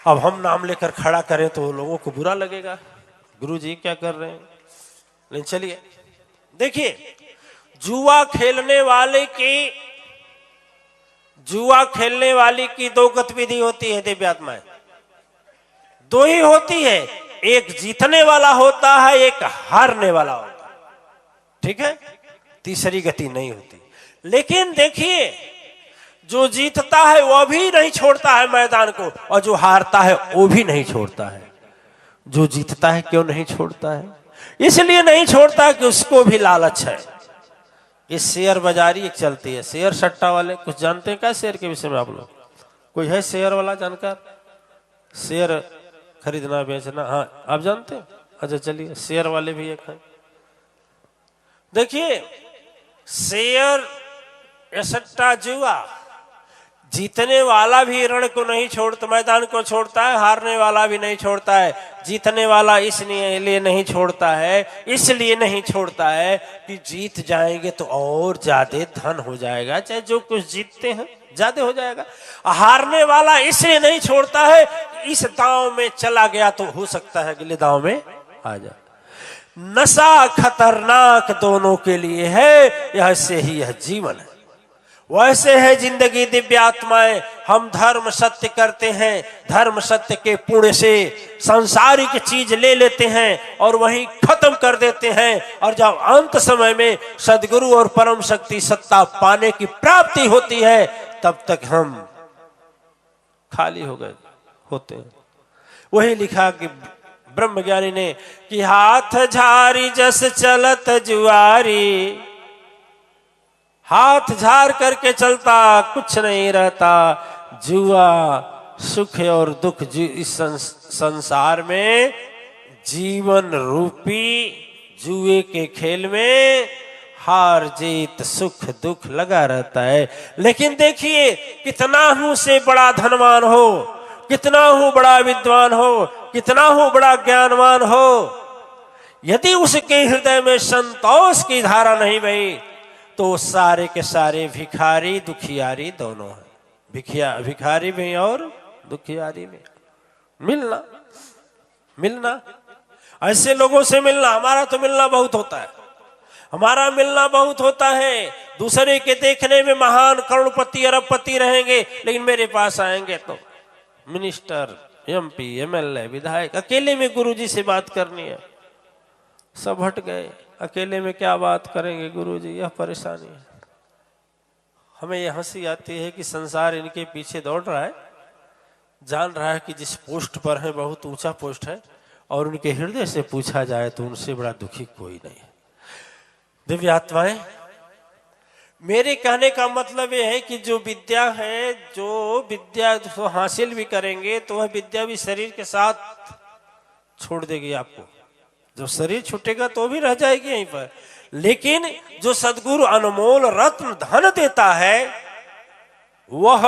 अब हम नाम लेकर खड़ा करें तो लोगों को बुरा लगेगा, गुरुजी क्या कर रहे हैं। लेकिन चलिए देखिए, जुआ खेलने वाली की दो गतिविधि होती है दिव्यात्माएं, दो ही होती है, एक जीतने वाला होता है, एक हारने वाला होता है, ठीक है, तीसरी गति नहीं होती। लेकिन देखिए, जो जीतता है वह भी नहीं छोड़ता है मैदान को, और जो हारता है वो भी नहीं छोड़ता है। जो जीतता है क्यों नहीं छोड़ता है? इसलिए नहीं छोड़ता कि उसको भी लालच है। इस शेयर बाजारी एक चलती है, शेयर सट्टा वाले, कुछ जानते हैं क्या शेयर के विषय में आप लोग? कोई है शेयर वाला जानकार? शेयर खरीदना बेचना, हाँ आप जानते हैं? अच्छा चलिए, शेयर वाले भी एक है। देखिए, शेयर सट्टा जुआ, जीतने वाला भी रण को नहीं छोड़ता, मैदान को छोड़ता है, हारने वाला भी नहीं छोड़ता है। जीतने वाला इसलिए नहीं छोड़ता है, इसलिए नहीं छोड़ता है कि जीत जाएंगे तो और ज्यादा धन हो जाएगा, चाहे जो कुछ जीतते हैं ज्यादा हो जाएगा। हारने वाला इसलिए नहीं छोड़ता है, इस दांव में चला गया तो हो सकता है अगले दांव में आ जाए। नशा खतरनाक दोनों के लिए है, ऐसे ही यह जीवन है, वैसे है जिंदगी दिव्यात्माएं। हम धर्म सत्य करते हैं, धर्म सत्य के पुण्य से सांसारिक चीज ले लेते हैं और वहीं खत्म कर देते हैं, और जब अंत समय में सदगुरु और परम शक्ति सत्ता पाने की प्राप्ति होती है, तब तक हम खाली हो गए होते हैं। वही लिखा कि ब्रह्मज्ञानी ने कि हाथ झारी जस चलत जुआरी, हाथ झाड़ करके चलता कुछ नहीं रहता, जुआ सुख और दुख इस संसार में जीवन रूपी जुए के खेल में हार जीत सुख दुख लगा रहता है। लेकिन देखिए, कितना हूं से बड़ा धनवान हो, कितना हूं बड़ा विद्वान हो, कितना हूं बड़ा ज्ञानवान हो, यदि उसके हृदय में संतोष की धारा नहीं बही तो सारे के सारे भिखारी दुखियारी दोनों है। भिखारी भी और दुखियारी भी। मिलना ऐसे लोगों से मिलना, हमारा तो मिलना बहुत होता है, हमारा मिलना बहुत होता है। दूसरे के देखने में महान करोड़पति अरबपति रहेंगे, लेकिन मेरे पास आएंगे तो मिनिस्टर, एमपी, एमएलए, विधायक। अकेले में गुरुजी से बात करनी है, सब हट गए, अकेले में क्या बात करेंगे गुरुजी, यह परेशानी है। हमें यह हंसी आती है कि संसार इनके पीछे दौड़ रहा है, जान रहा है कि जिस पोस्ट पर है बहुत ऊंचा पोस्ट है, और उनके हृदय से पूछा जाए तो उनसे बड़ा दुखी कोई नहीं है। दिव्य आत्माएं, मेरे कहने का मतलब यह है कि जो विद्या है, जो विद्या हासिल भी करेंगे तो वह विद्या भी शरीर के साथ छोड़ देगी आपको। जब शरीर छूटेगा तो भी रह जाएगी यहीं पर, लेकिन जो सदगुरु अनमोल रत्न धन देता है वह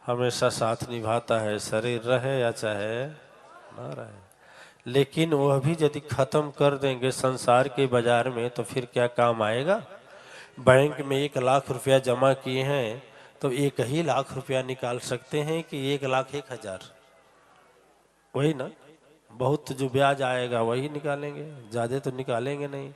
हमेशा साथ निभाता है, शरीर रहे या चाहे ना रहे। लेकिन वह भी यदि खत्म कर देंगे संसार के बाजार में तो फिर क्या काम आएगा? बैंक में 1 लाख रुपया जमा किए हैं तो 1 ही लाख रुपया निकाल सकते हैं कि 1 लाख 1,000? वही ना, बहुत जो ब्याज आएगा वही निकालेंगे, ज्यादा तो निकालेंगे नहीं।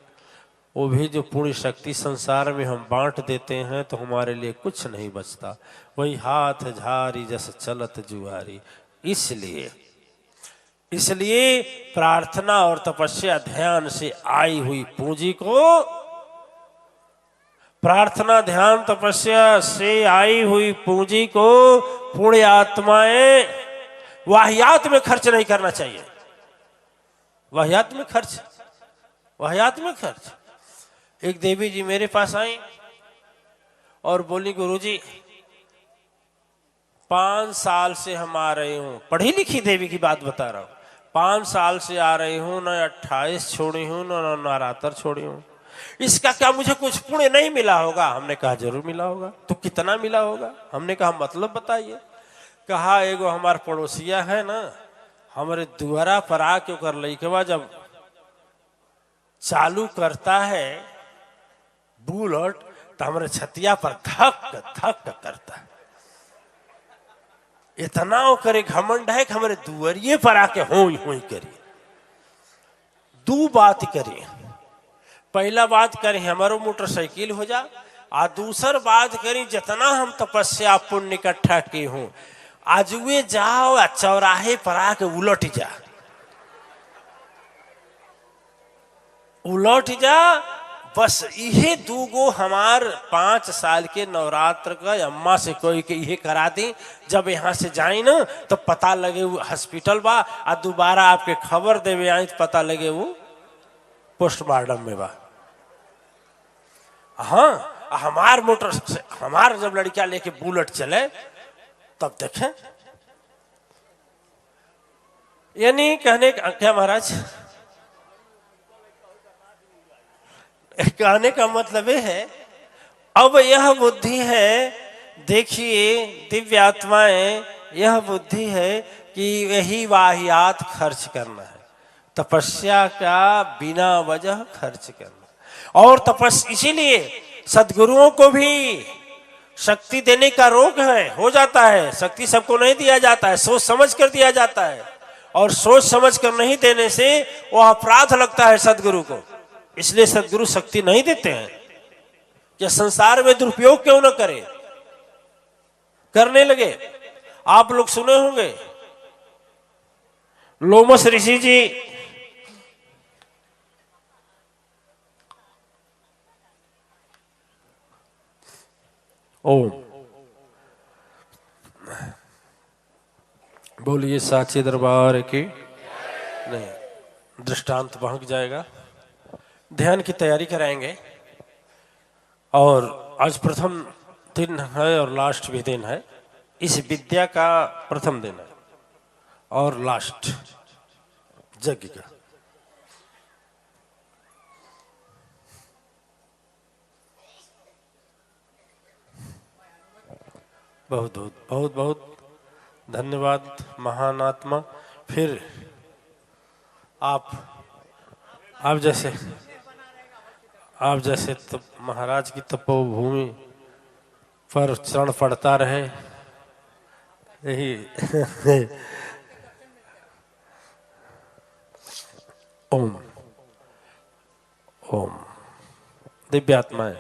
वो भी जो पूर्ण शक्ति संसार में हम बांट देते हैं तो हमारे लिए कुछ नहीं बचता। वही हाथ झारी जस चलत जुआरी। इसलिए प्रार्थना और तपस्या ध्यान से आई हुई पूंजी को, प्रार्थना ध्यान तपस्या से आई हुई पूंजी को पुण्य आत्माएं वाहियात में खर्च नहीं करना चाहिए। वाहियात में खर्च। एक देवी जी मेरे पास आई और बोली, गुरुजी 5 साल से हम आ रहे हूं, पढ़ी लिखी देवी की बात बता रहा हूं, 5 साल से आ रही हूं, न 28 छोड़ी हूं, न नवरात्र छोड़ी हूं, इसका क्या मुझे कुछ पुण्य नहीं मिला होगा? हमने कहा जरूर मिला होगा। तो कितना मिला होगा? हमने कहा मतलब बताइए। कहा एगो हमार पड़ोसिया है ना, हमारे द्वारा पर आके कर लइकवा जब चालू करता है बुलेट तो हमारे छतिया पर धक धक करता है। इतना वो करे घमंड है कि हमारे दुआरिये पर आके होई होई करी। दो बात करे, पहला बात करी हमारो मोटरसाइकिल हो जा, आ दूसर बात करी जितना हम तपस्या पुण्य इकट्ठा की हूं आज वे जाओ आ चौराहे पर आके उलट जा, उलट जा। बस यही दूगो हमार 5 साल के नवरात्र का अम्मा से कोई के यही करा दी। जब यहाँ से जाए ना तो पता लगे वो हॉस्पिटल बा, आ दोबारा आपके खबर देवे आई तो पता लगे वो पोस्टमार्टम में बा। हाँ, हमार जब लड़किया लेके बुलेट चले तब देखें। यानी कहने का क्या महाराज, कहने का मतलब ये है अब यह बुद्धि है, देखिए दिव्य आत्माएं, यह बुद्धि है कि यही वाहियात खर्च करना है, तपस्या का बिना वजह खर्च करना। और इसीलिए सद्गुरुओं को भी शक्ति देने का रोग है, हो जाता है। शक्ति सबको नहीं दिया जाता है, सोच समझ कर दिया जाता है, और सोच समझ कर नहीं देने से वह अपराध लगता है सद्गुरु को। इसलिए सद्गुरु शक्ति नहीं देते हैं कि संसार में दुरुपयोग क्यों न करे, करने लगे। आप लोग सुने होंगे लोमस ऋषि जी ओम बोलिए साचे दरबार की। नहीं, दृष्टांत बहक जाएगा। ध्यान की तैयारी कराएंगे, और आज प्रथम दिन है और लास्ट भी दिन है। इस विद्या का प्रथम दिन है और लास्ट यज्ञ का। बहुत बहुत बहुत बहुत धन्यवाद महान आत्मा। फिर आप जैसे तो महाराज की तपोभूमि पर चरण पड़ता रहे, यही ओम ओम। दिव्य आत्माएं,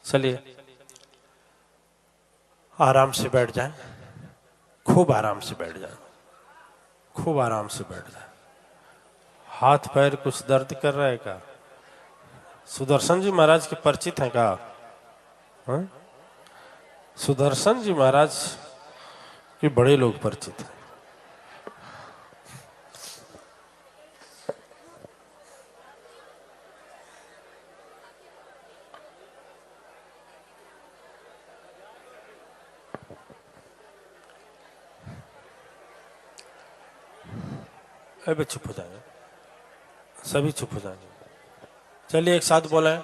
चलिए आराम से बैठ जाएं, खूब आराम से बैठ जाएं, खूब आराम से बैठ जाएं। हाथ पैर कुछ दर्द कर रहा है क्या? सुदर्शन जी महाराज के परिचित हैं क्या? हाँ? सुदर्शन जी महाराज के बड़े लोग परिचित हैं। अबे चुप हो जाएंगे, सभी चुप हो जाएंगे। चलिए एक साथ बोले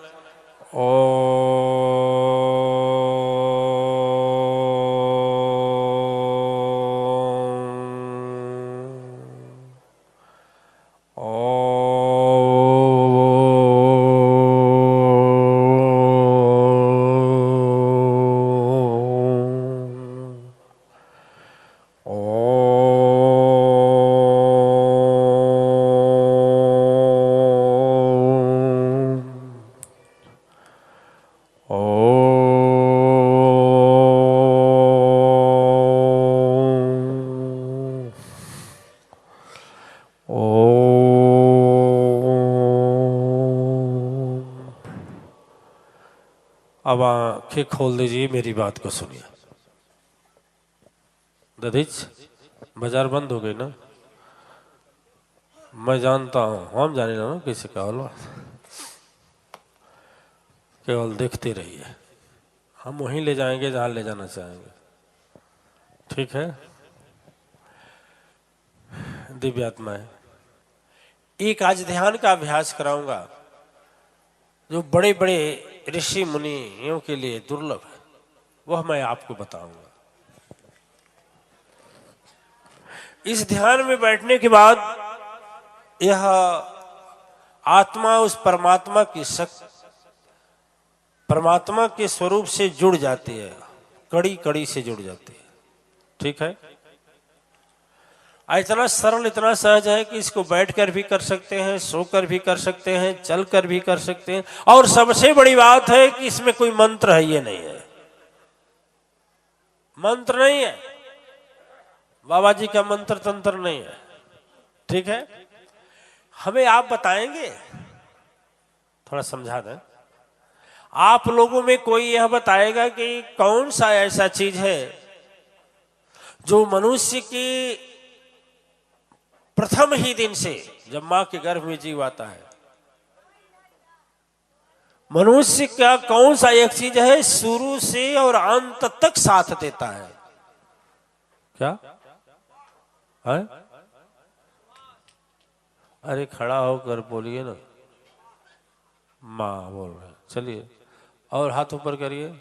ओ अब आंखें खोल दीजिए, मेरी बात को सुनिए। दधीच बाजार बंद हो गई ना, मैं जानता हूं, हम जाने ना किसी का हलवा, केवल देखते रहिए, हम वहीं ले जाएंगे जहां ले जाना चाहेंगे। ठीक है? दिव्य आत्माएं, एक आज ध्यान का अभ्यास कराऊंगा जो बड़े बड़े ऋषि मुनियों के लिए दुर्लभ है, वह मैं आपको बताऊंगा। इस ध्यान में बैठने के बाद यह आत्मा उस परमात्मा की परमात्मा के स्वरूप से जुड़ जाती है, कड़ी कड़ी से जुड़ जाती है। ठीक है? इतना सरल इतना सहज है कि इसको बैठकर भी कर सकते हैं, सोकर भी कर सकते हैं, चलकर भी कर सकते हैं। और सबसे बड़ी बात है कि इसमें कोई मंत्र है ये नहीं है, मंत्र नहीं है, बाबा जी का मंत्र तंत्र नहीं है। ठीक है, हमें आप बताएंगे, थोड़ा समझा दें। आप लोगों में कोई यह बताएगा कि कौन सा ऐसा चीज है जो मनुष्य की प्रथम ही दिन से, जब मां के गर्भ में जीव आता है, मनुष्य का कौन सा एक चीज है शुरू से और अंत तक साथ देता है? क्या है? अरे खड़ा होकर बोलिए ना। माँ बोल रहे, चलिए और हाथ ऊपर करिए।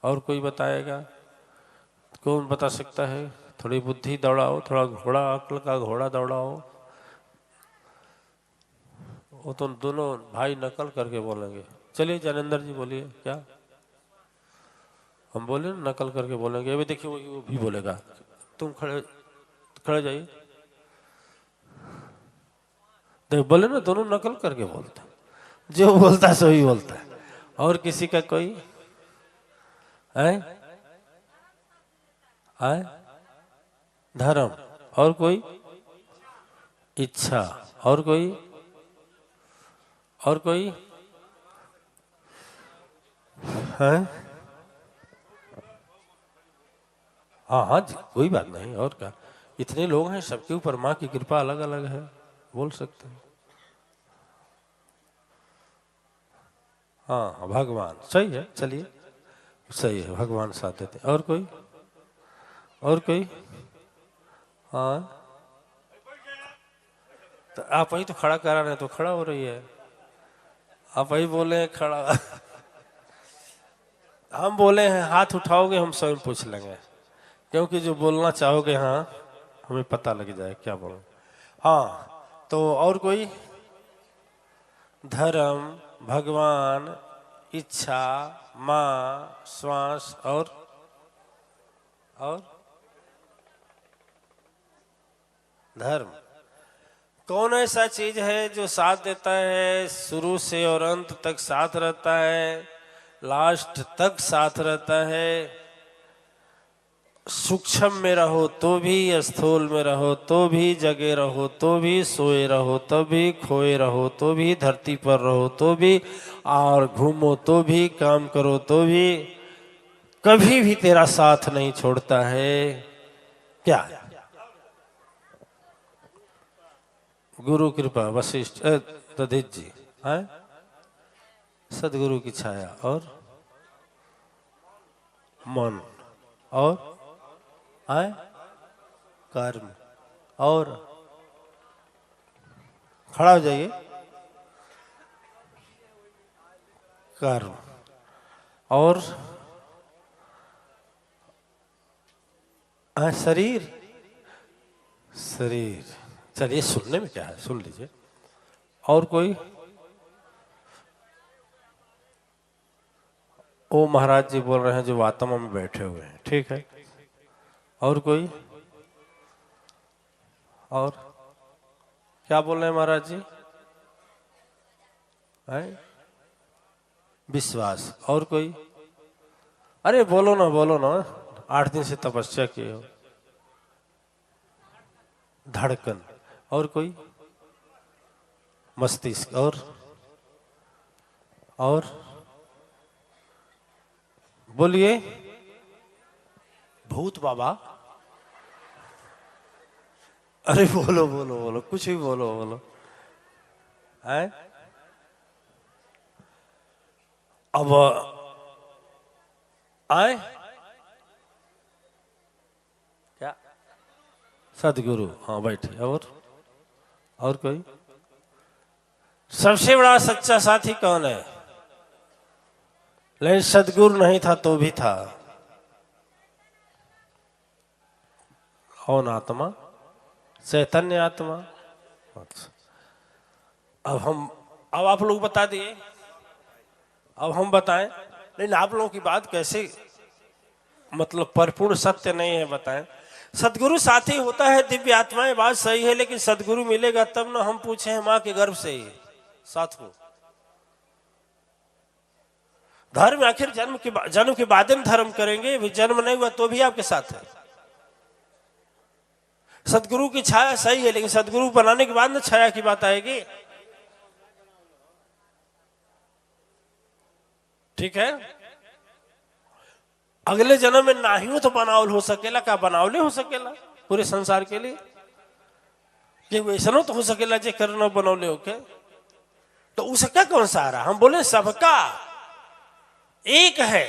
और कोई बताएगा? कौन बता सकता है? थोड़ी बुद्धि दौड़ाओ, थोड़ा घोड़ा, अक्ल का घोड़ा दौड़ाओ। वो तो दोनों भाई नकल करके बोलेंगे। चलिए ज्ञानेंद्र जी बोलिए। क्या हम बोले नकल करके बोलेंगे? अभी देखिए वो भी बोलेगा। तुम खड़े खड़े जाइए। देख बोले ना, दोनों नकल करके बोलता, जो बोलता सो ही बोलता है। और किसी का कोई है? धर्म। और कोई? इच्छा। और कोई? और कोई है? हाँ हाँ जी, कोई बात नहीं। और क्या, इतने लोग हैं, सबके ऊपर माँ की कृपा अलग अलग है, बोल सकते हैं। हाँ भगवान सही है, चलिए सही है, भगवान साथ देते। और कोई? और कोई? हाँ तो आप ही तो खड़ा करा रहे, तो खड़ा हो रही है। आप ही बोले खड़ा हम बोले हैं हाथ उठाओगे हम स्वयं पूछ लेंगे, क्योंकि जो बोलना चाहोगे हाँ हमें पता लग जाए क्या बोलो। हाँ तो और कोई? धर्म, भगवान, इच्छा, माँ, श्वास और धर्म। कौन ऐसा चीज है जो साथ देता है, शुरू से और अंत तक साथ रहता है, लास्ट तक साथ रहता है? सूक्ष्म में रहो तो भी, स्थूल में रहो तो भी, जगे रहो तो भी, सोए रहो तो भी, खोए रहो तो भी, धरती पर रहो तो भी, और घूमो तो भी, काम करो तो भी, कभी भी तेरा साथ नहीं छोड़ता है। क्या? गुरु कृपा, वशिष्ठ दधित जी है, सदगुरु की छाया और मन और कर्म। और खड़ा हो जाइए। कर्म और शरीर। शरीर, चलिए सुनने में क्या है, सुन लीजिए। और कोई? ओ महाराज जी बोल रहे हैं जो आत्मा में बैठे हुए हैं, ठीक है। और कोई? और क्या बोल रहे हैं महाराज जी? है विश्वास। और कोई? अरे बोलो ना, बोलो ना, 8 दिन से तपस्या किए हो। धड़कन। और कोई? मस्तिष्क। और बोलिए। भूत बाबा। अरे बोलो बोलो बोलो, कुछ भी बोलो बोलो। है अब आए क्या? सदगुरु। हाँ बैठे। और कोई? सबसे बड़ा सच्चा साथी कौन है? लेकिन सदगुरु नहीं था तो भी था। कौन? आत्मा, चैतन्य आत्मा। अब आप लोग बता दिए, अब हम बताएं। लेकिन आप लोगों की बात कैसे, मतलब परिपूर्ण सत्य नहीं है, बताएं। सदगुरु साथी होता है, दिव्य आत्माएं, बात सही है, लेकिन सदगुरु मिलेगा तब ना हम पूछे हैं मां के गर्भ से ही साथ हो। धर्म आखिर जन्म के बाद में धर्म करेंगे, जन्म नहीं हुआ तो भी आपके साथ है। सदगुरु की छाया सही है, लेकिन सदगुरु बनाने के बाद ना छाया की बात आएगी। ठीक है, अगले जन्म में ना ही हो तो बनावल हो सकेला, का बनावले हो सकेला पूरे संसार के लिए, ये वैसनो तो हो सकेला जे करना बनौले होके, तो उसका कौन सा आ रहा? हम बोले सबका एक है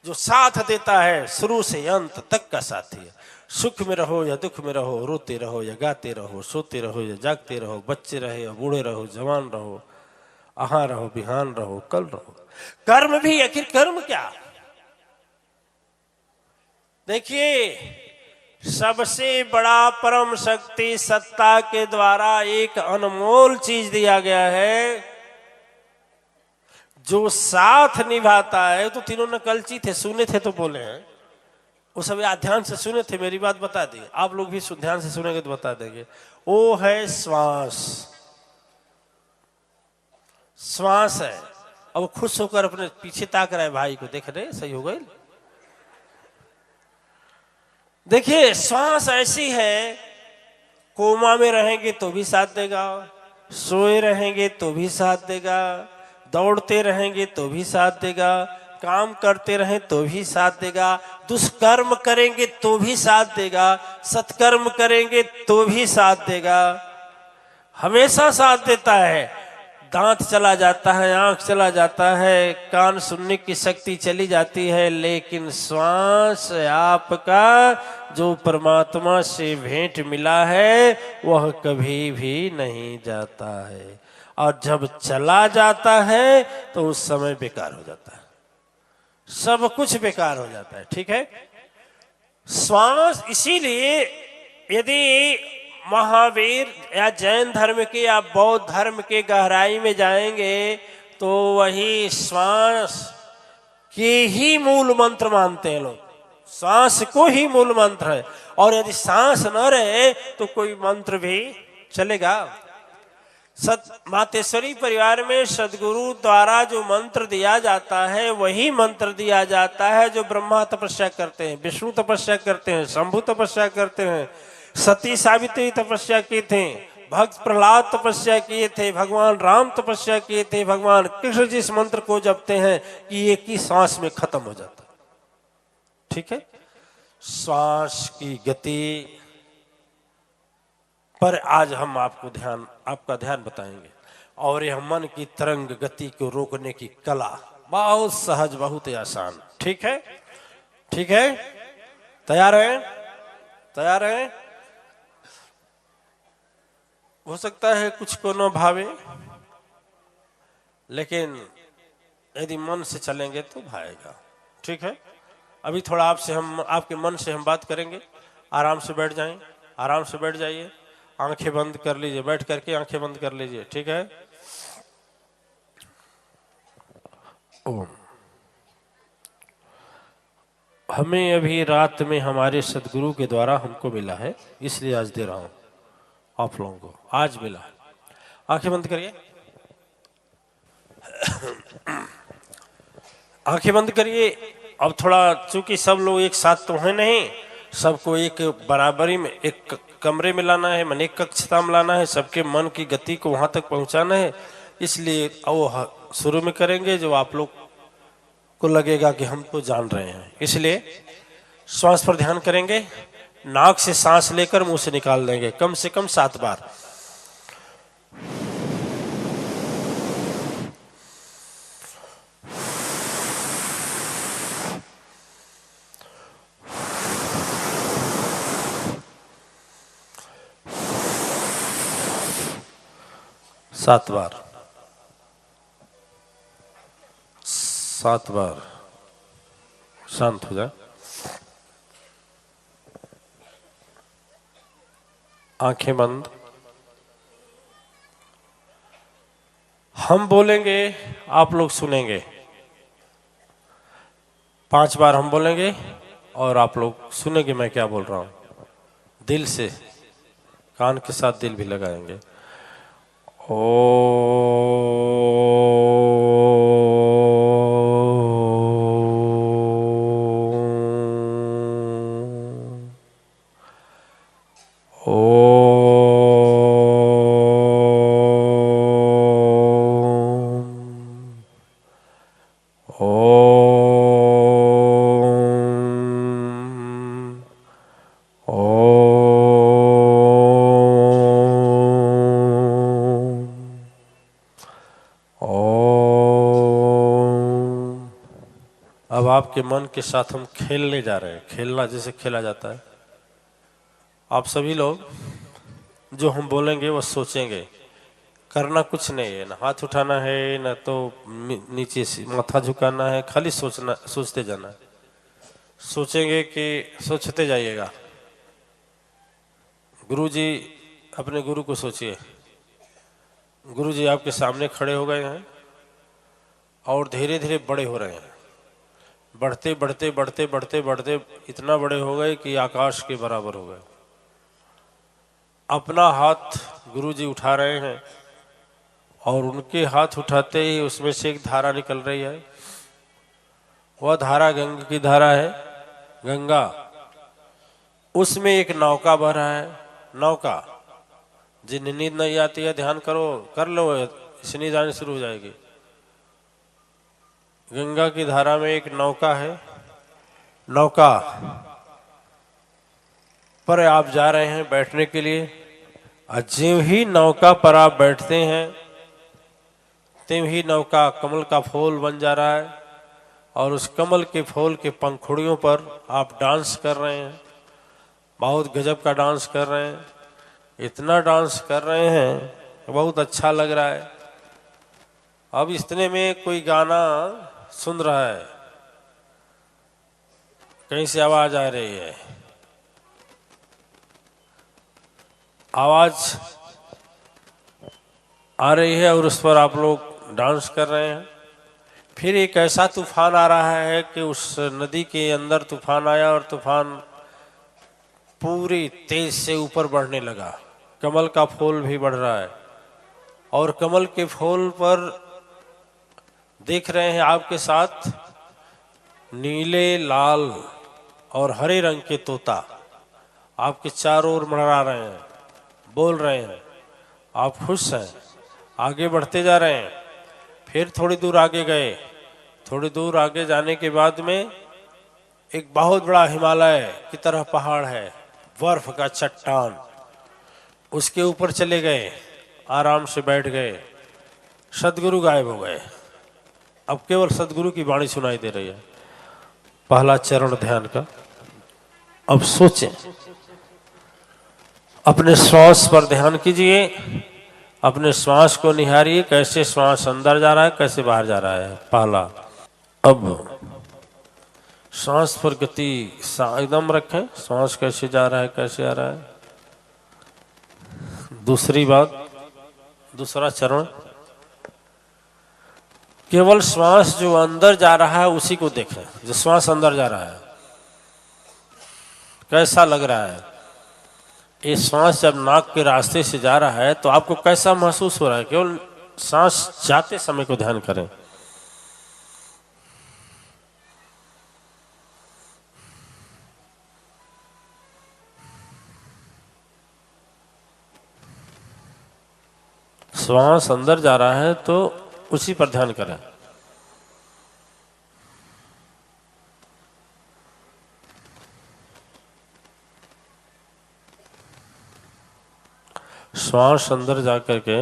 जो साथ देता है, शुरू से अंत तक का साथी है। सुख में रहो या दुख में रहो, रोते रहो या गाते रहो, सोते रहो या जागते रहो, बच्चे रहे या बूढ़े रहो, जवान रहो, आहा रहो, बिहान रहो, कल रहो। कर्म भी, आखिर कर्म क्या? देखिए, सबसे बड़ा परम शक्ति सत्ता के द्वारा एक अनमोल चीज दिया गया है, जो साथ निभाता है। तो तीनों नकलची थे, सुने थे तो बोले हैं, वो सब ध्यान से सुने थे, मेरी बात बता दी, आप लोग भी ध्यान से सुनेंगे तो बता देंगे। वो है श्वास, श्वास है। अब खुश होकर अपने पीछे ताक रहा है, भाई को देख रहे, सही हो गई। देखिए, श्वास ऐसी है, कोमा में रहेंगे तो भी साथ देगा, सोए रहेंगे तो भी साथ देगा, दौड़ते रहेंगे तो भी साथ देगा, काम करते रहें तो भी साथ देगा, दुष्कर्म करेंगे तो भी साथ देगा, सत्कर्म करेंगे तो भी साथ देगा, हमेशा साथ देता है। दांत चला जाता है, आंख चला जाता है, कान सुनने की शक्ति चली जाती है, लेकिन श्वास आपका जो परमात्मा से भेंट मिला है वह कभी भी नहीं जाता है, और जब चला जाता है तो उस समय बेकार हो जाता है, सब कुछ बेकार हो जाता है। ठीक है, श्वास। इसीलिए यदि महावीर या जैन धर्म के या बौद्ध धर्म के गहराई में जाएंगे तो वही श्वास के ही मूल मंत्र मानते हैं लोग, सांस को ही मूल मंत्र है, और यदि सांस न रहे तो कोई मंत्र भी चलेगा। मातेश्वरी परिवार में सदगुरु द्वारा जो मंत्र दिया जाता है वही मंत्र दिया जाता है जो ब्रह्मा तपस्या करते हैं, विष्णु तपस्या करते हैं, शंभु तपस्या करते हैं, सती सावित्री तपस्या किए थे, भक्त प्रहलाद तपस्या किए थे, भगवान राम तपस्या किए थे, भगवान कृष्ण जिस मंत्र को जपते हैं कि एक ही सांस में खत्म हो जाता है। ठीक है, श्वास की गति पर आज हम आपका ध्यान बताएंगे, और यह मन की तरंग गति को रोकने की कला बहुत सहज, बहुत आसान। ठीक है, ठीक है, तैयार है? तैयार है? हो सकता है कुछ को न भावे, लेकिन यदि मन से चलेंगे तो भाएगा। ठीक है, अभी थोड़ा आपके मन से हम बात करेंगे। आराम से बैठ जाएं, आराम से बैठ जाइए, आंखें बंद कर लीजिए, बैठ करके आंखें बंद कर लीजिए। ठीक है, ओम। हमें अभी रात में हमारे सदगुरु के द्वारा हमको मिला है, इसलिए आज दे रहा हूं आप लोगों को, आज मिला। आंखें बंद करिए, आंखें बंद करिए। अब थोड़ा, चूंकि सब लोग एक साथ तो है नहीं, सबको एक बराबरी में एक कमरे में लाना है, मन एक कक्षता में लाना है, सबके मन की गति को वहां तक पहुंचाना है, इसलिए वो शुरू में करेंगे जो आप लोग को लगेगा कि हम तो जान रहे हैं। इसलिए श्वास पर ध्यान करेंगे, नाक से सांस लेकर मुंह से निकाल देंगे कम से कम 7 बार। सात बार शांत हो जाए, आंखें बंद। हम बोलेंगे, आप लोग सुनेंगे। 5 बार हम बोलेंगे और आप लोग सुनेंगे मैं क्या बोल रहा हूं। दिल से, कान के साथ दिल भी लगाएंगे। ओ अब आपके मन के साथ हम खेलने जा रहे हैं, खेलना जैसे खेला जाता है। आप सभी लोग जो हम बोलेंगे वो सोचेंगे, करना कुछ नहीं है, ना हाथ उठाना है ना तो नीचे से माथा झुकाना है, खाली सोचना, सोचते जाना है। सोचेंगे कि सोचते जाइएगा। गुरुजी, अपने गुरु को सोचिए। गुरुजी आपके सामने खड़े हो गए हैं और धीरे धीरे बड़े हो रहे हैं। बढ़ते बढ़ते बढ़ते बढ़ते बढ़ते इतना बड़े हो गए कि आकाश के बराबर हो गए। अपना हाथ गुरुजी उठा रहे हैं और उनके हाथ उठाते ही उसमें से एक धारा निकल रही है। वह धारा गंगा की धारा है। गंगा, उसमें एक नौका बह रहा है। नौका, जिन्हें नींद नहीं आती है ध्यान करो, कर लो, नींद आनी शुरू हो जाएगी। गंगा की धारा में एक नौका है। नौका पर आप जा रहे हैं बैठने के लिए। ज्यों ही नौका पर आप बैठते हैं त्यों ही नौका कमल का फूल बन जा रहा है और उस कमल के फूल के पंखुड़ियों पर आप डांस कर रहे हैं। बहुत गजब का डांस कर रहे हैं। इतना डांस कर रहे हैं, बहुत अच्छा लग रहा है। अब इतने में कोई गाना सुन रहा है, कहीं से आवाज आ रही है। आवाज आ रही है और उस पर आप लोग डांस कर रहे हैं। फिर एक ऐसा तूफान आ रहा है कि उस नदी के अंदर तूफान आया और तूफान पूरी तेज से ऊपर बढ़ने लगा। कमल का फूल भी बढ़ रहा है और कमल के फूल पर देख रहे हैं आपके साथ नीले, लाल और हरे रंग के तोता आपके चारों ओर मंडरा रहे हैं, बोल रहे हैं। आप खुश हैं, आगे बढ़ते जा रहे हैं। फिर थोड़ी दूर आगे गए। थोड़ी दूर आगे जाने के बाद में एक बहुत बड़ा हिमालय की तरह पहाड़ है, बर्फ का चट्टान। उसके ऊपर चले गए, आराम से बैठ गए। सदगुरु गायब हो गए। अब केवल सदगुरु की वाणी सुनाई दे रही है। पहला चरण ध्यान का। अब सोचें, अपने श्वास पर ध्यान कीजिए। अपने श्वास को निहारिए, कैसे श्वास अंदर जा रहा है, कैसे बाहर जा रहा है। पहला। अब श्वास पर गति एकदम रखें, श्वास कैसे जा रहा है, कैसे आ रहा है। दूसरी बात, दूसरा चरण, केवल श्वास जो अंदर जा रहा है उसी को देखें। जो श्वास अंदर जा रहा है कैसा लग रहा है। ये श्वास जब नाक के रास्ते से जा रहा है तो आपको कैसा महसूस हो रहा है। केवल सांस जाते समय को ध्यान करें। श्वास अंदर जा रहा है तो उसी पर ध्यान करें। श्वास अंदर जाकर के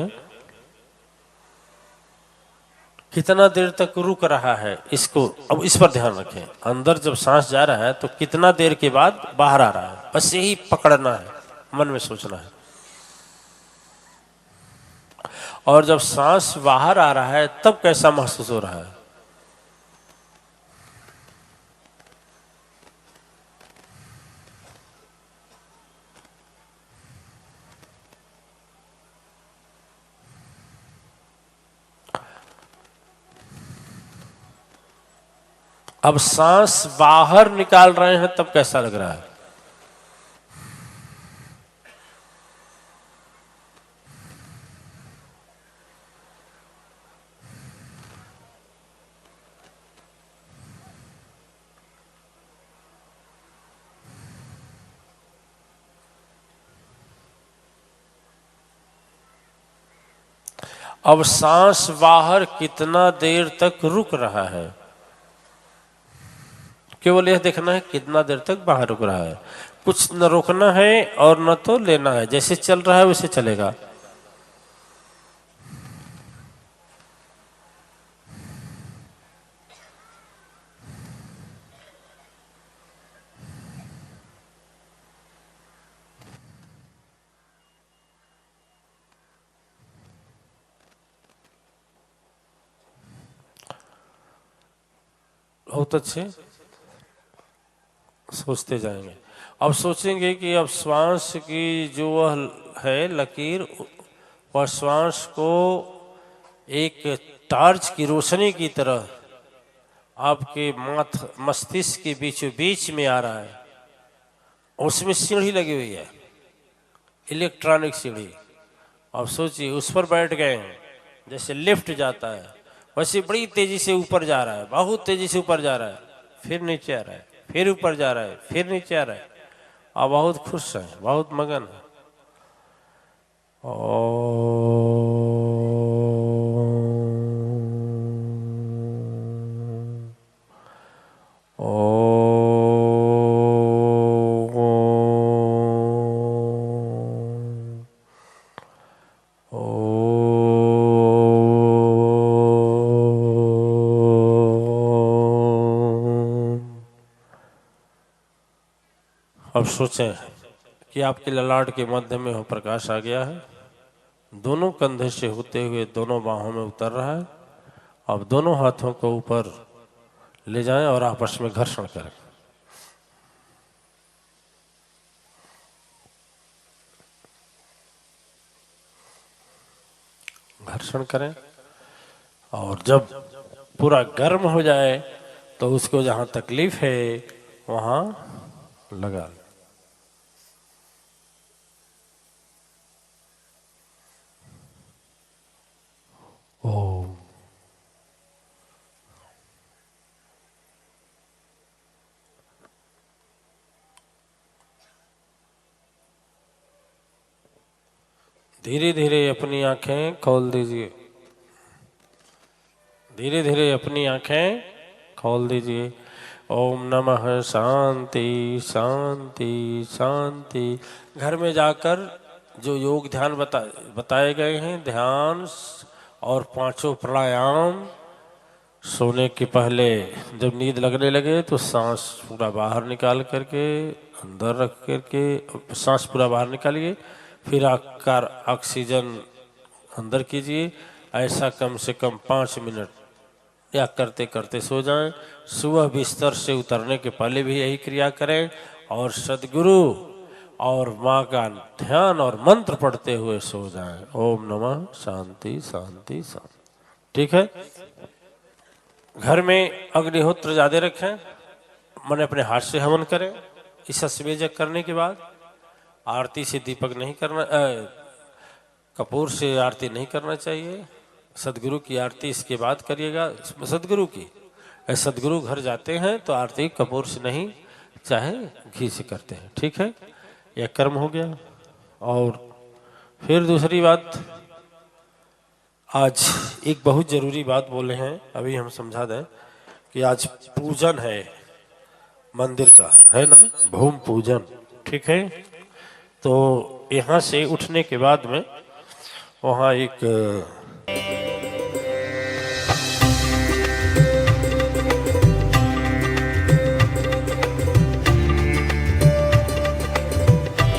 कितना देर तक रुक रहा है, इसको अब इस पर ध्यान रखें। अंदर जब सांस जा रहा है तो कितना देर के बाद बाहर आ रहा है, बस यही पकड़ना है, मन में सोचना है। और जब सांस बाहर आ रहा है तब कैसा महसूस हो रहा है। अब सांस बाहर निकाल रहे हैं तब कैसा लग रहा है। अब सांस बाहर कितना देर तक रुक रहा है, केवल यह देखना है कितना देर तक बाहर रुक रहा है। कुछ न रोकना है और न तो लेना है, जैसे चल रहा है वैसे चलेगा। बहुत अच्छे, सोचते जाएंगे। अब सोचेंगे कि अब श्वास की जो वह है लकीर, वह श्वास को एक टार्च की रोशनी की तरह आपके मस्तिष्क के बीचों बीच में आ रहा है। उसमें सीढ़ी लगी हुई है, इलेक्ट्रॉनिक सीढ़ी। अब सोचिए उस पर बैठ गए हैं, जैसे लिफ्ट जाता है वैसे बड़ी तेजी से ऊपर जा रहा है, बहुत तेजी से ऊपर जा रहा है, फिर नीचे आ रहा है, फिर ऊपर जा रहा है, फिर नीचे आ रहा है। आप बहुत खुश हैं, बहुत मगन है। अब सोचें कि आपके ललाट के मध्य में हो प्रकाश आ गया है, दोनों कंधे से होते हुए दोनों बाहों में उतर रहा है। अब दोनों हाथों को ऊपर ले जाएं और आपस में घर्षण करें। घर्षण करें और जब पूरा गर्म हो जाए तो उसको जहां तकलीफ है वहां लगा लें। ओम। धीरे धीरे अपनी आंखें खोल दीजिए, धीरे धीरे अपनी आंखें खोल दीजिए। ओम नमः शांति शांति शांति। घर में जाकर जो योग ध्यान बताए गए हैं, ध्यान और पांचों प्राणायाम, सोने के पहले जब नींद लगने लगे तो सांस पूरा बाहर निकाल करके अंदर रख करके सांस पूरा बाहर निकालिए, फिर आकर ऑक्सीजन अंदर कीजिए। ऐसा कम से कम 5 मिनट या करते करते सो जाएं। सुबह बिस्तर से उतरने के पहले भी यही क्रिया करें और सद्गुरु और माँ का ध्यान और मंत्र पढ़ते हुए सो जाएं। ओम नमः शांति शांति शांति। ठीक है। घर में अग्निहोत्र ज्यादा रखें, मन अपने हाथ से हवन करें। इस सवेजक करने के बाद आरती से दीपक नहीं करना, कपूर से आरती नहीं करना चाहिए। सदगुरु की आरती इसके बाद करिएगा, सदगुरु की। सदगुरु घर जाते हैं तो आरती कपूर से नहीं, चाहे घी से करते हैं। ठीक है, यह कर्म हो गया। और फिर दूसरी बात, आज एक बहुत जरूरी बात बोले हैं, अभी हम समझा दें कि आज पूजन है मंदिर का, है ना, भूमि पूजन। ठीक है, तो यहाँ से उठने के बाद में वहाँ एक